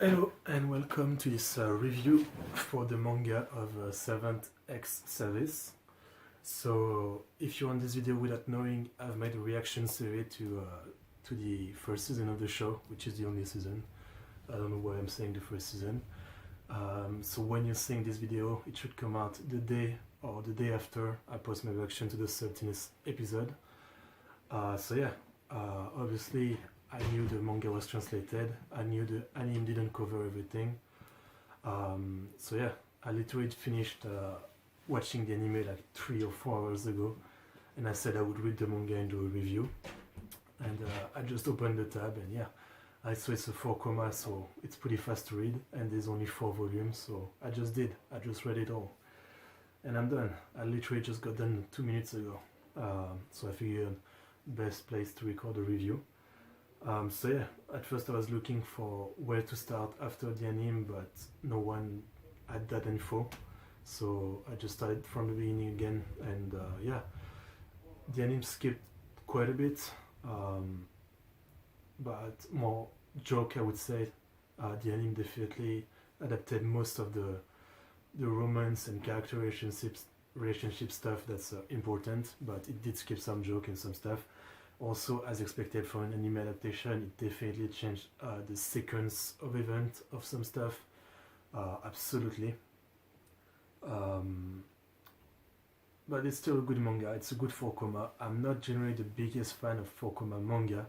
Hello and welcome to this review for the manga of Servant X Service. So, if you're on this video without knowing, I've made a reaction series to the first season of the show, which is the only season. I don't know why I'm saying the first season. So when you're seeing this video, it should come out the day or the day after I post my reaction to the 13th episode. Obviously I knew the manga was translated, I knew the anime didn't cover everything. I literally finished watching the anime like 3 or 4 hours ago, and I said I would read the manga and do a review. And I just opened the tab, and yeah, I saw it's a 4 so it's pretty fast to read, and there's only 4 volumes, so I just read it all. And I'm done. I literally just got done 2 minutes ago. So I figured best place to record a review. At first I was looking for where to start after the anime, but no one had that info. So I just started from the beginning again, and the anime skipped quite a bit, but more joke I would say. The anime definitely adapted most of the romance and character relationship stuff that's important, but it did skip some joke and some stuff. Also, as expected for an anime adaptation, it definitely changed the sequence of event of some stuff, absolutely. But it's still a good manga, it's a good 4 I'm not generally the biggest fan of 4 manga.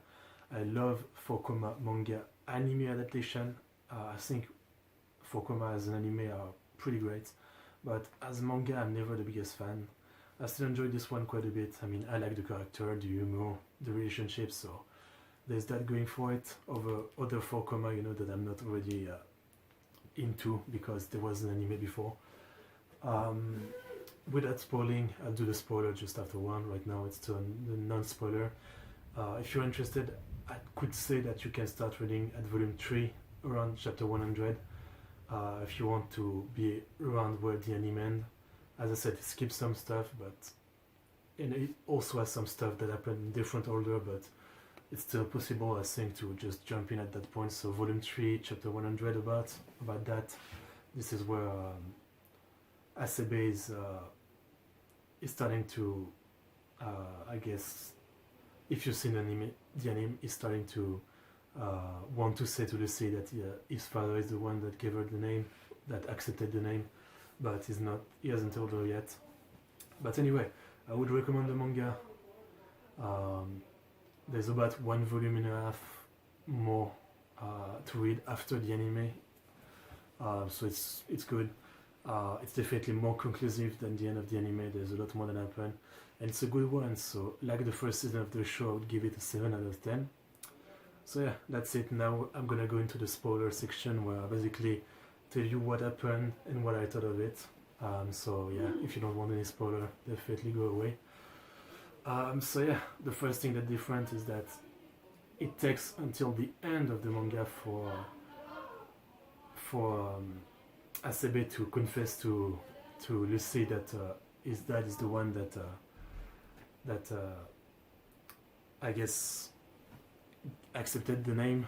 I love 4 manga anime adaptation. I think 4 as an anime are pretty great, but as manga I'm never the biggest fan. I still enjoy this one quite a bit. I mean, I like the character, the humor, the relationship, so there's that going for it over other 4 that I'm not already into because there was an anime before. Without spoiling, I'll do the spoiler just after one. Right now it's still the non-spoiler. If you're interested, I could say that you can start reading at volume 3 around chapter 100 if you want to be around where the anime ends. As I said, it skips some stuff, but it also has some stuff that happened in different order, but it's still possible, I think, to just jump in at that point. So volume 3, chapter 100, about that. This is where Asebe is starting to, I guess, if you've seen the anime is starting to want to say to Lucy that his father is the one that gave her the name, that accepted the name, but he hasn't told her yet. But anyway, I would recommend the manga. There's about 1.5 volumes more to read after the anime, so it's good. It's definitely more conclusive than the end of the anime. There's a lot more that happened, and it's a good one. So like the first season of the show, I would give it a 7 out of 10. So yeah, that's it. Now I'm gonna go into the spoiler section where I basically tell you what happened and what I thought of it. If you don't want any spoiler, definitely go away. The first thing that's different is that it takes until the end of the manga for Asebe to confess to Lucy that his dad is the one that I guess accepted the name.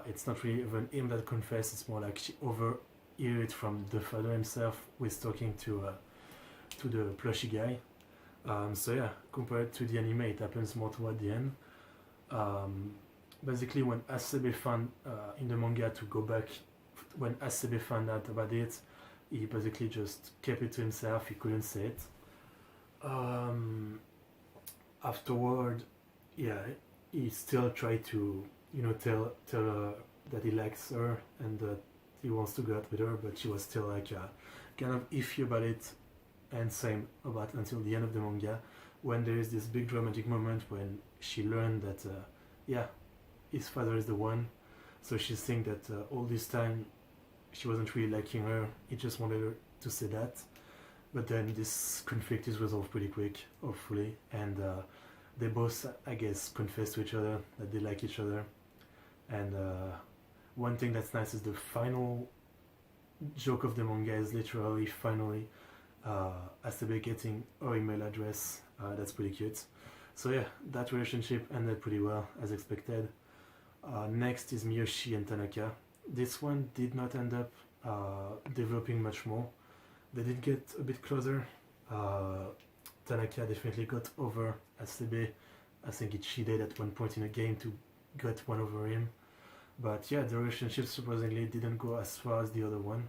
It's not really even him that confessed, it's more like she overheard it from the father himself who is talking to the plushy guy. Compared to the anime, it happens more toward the end. Basically, when Asebe found in the manga to go back, when Asebe found out about it, he basically just kept it to himself, he couldn't say it. Afterward, he still tried to tell her that he likes her and that he wants to go out with her, but she was still like kind of iffy about it, and same about until the end of the manga, when there is this big dramatic moment when she learned that his father is the one. So she thinks that all this time she wasn't really liking her, he just wanted her to say that. But then this conflict is resolved pretty quick, hopefully, and they both, I guess, confess to each other that they like each other. And one thing that's nice is the final joke of the manga is literally finally Asebe getting her email address. That's pretty cute. So yeah, that relationship ended pretty well as expected. Next is Miyoshi and Tanaka. this one did not end up developing much more. They did get a bit closer. Tanaka definitely got over Asebe. I think it cheated at one point in a game to get one over him. But yeah, the relationship surprisingly didn't go as far as the other one.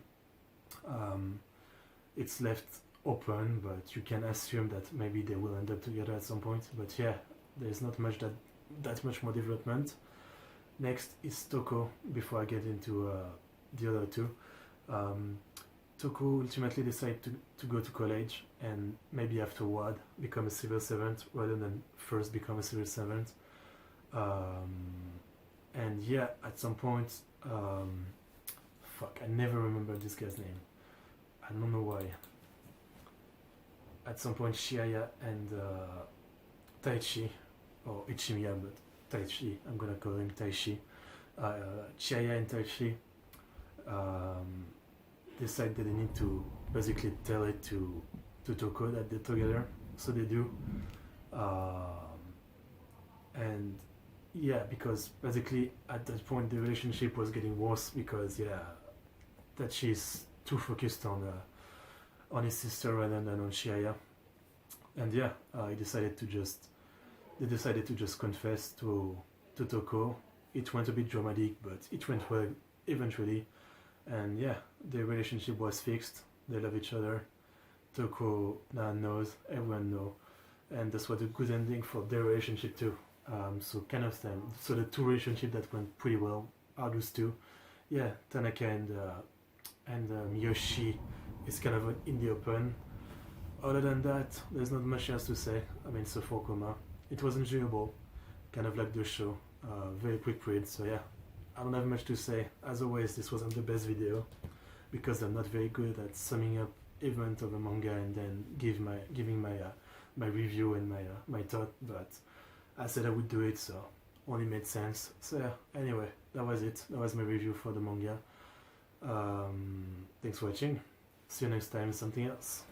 It's left open, but you can assume that maybe they will end up together at some point. But yeah, there's not much that much more development. Next is Toko, before I get into the other two. Toko ultimately decided to go to college and maybe afterward become a civil servant rather than first become a civil servant. And yeah, at some point, fuck, I never remember this guy's name. I don't know why. At some point, Shiaya and Taichi, or Ichimiya, but Taichi, I'm gonna call him Taichi. Chiaya and Taichi decide that they need to basically tell it to Toko that they're together, so they do. And yeah, because basically at that point the relationship was getting worse because that she's too focused on his sister rather than on Shiaya. And they decided to just confess to Toko. It went a bit dramatic, but it went well eventually. And yeah, their relationship was fixed. They love each other. Toko now knows, everyone knows, and that's what a good ending for their relationship too. So kind of them. So the two relationships that went pretty well are those two. Yeah, Tanaka and Miyoshi is kind of in the open. Other than that, there's not much else to say. I mean, so for Koma, it was enjoyable, kind of like the show. Very quick read. So yeah, I don't have much to say. As always, this wasn't the best video because I'm not very good at summing up event of a manga and then giving my review and my thought. But I said I would do it, so only made sense. So yeah, anyway, that was it. That was my review for the manga. Thanks for watching. See you next time with something else.